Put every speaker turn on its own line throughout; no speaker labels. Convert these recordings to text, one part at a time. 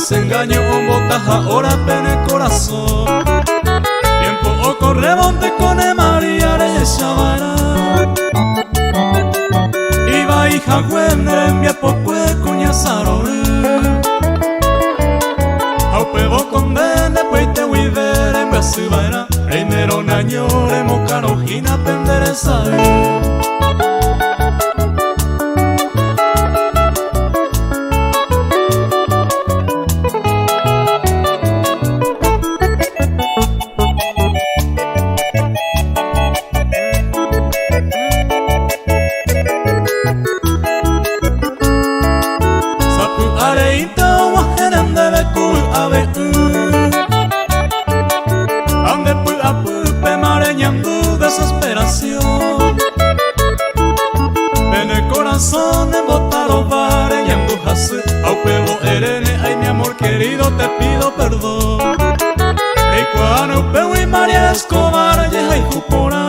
desengaño botas ahora pene corazón. Tiempo o corre monte con María de Chavara. Iba hija güenere en mi poco cuña sarore. Aupe bo con dene pues te huivere en Besubara. Primero nañore mocarojina pendereza. Desesperación en el corazón de botar los bares y andujarse. Aupebo erene, ay mi amor querido, te pido perdón. Ricuano, Upeo y María Escobar, yeja y jupora.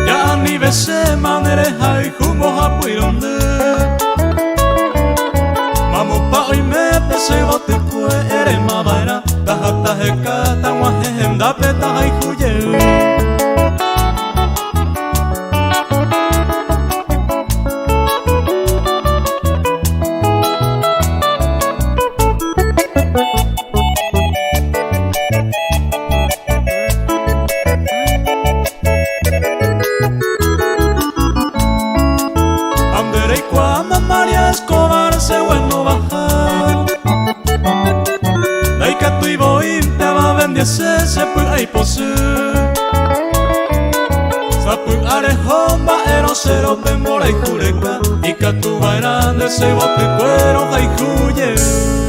Ya ni besé manereja y jumbo japuironde. Vamos pa' hoy me pese bote fue, eres mabaera. Tajata jecata, guajejem da peta y juye. Andere cuando María Escobar se vuelve bajar. Laika tu y voy te va a bendice se puede ahí posee. Sapu arejón va erosero pembora y jureca. Y que tu bairán de ese bote cuero ahí juye.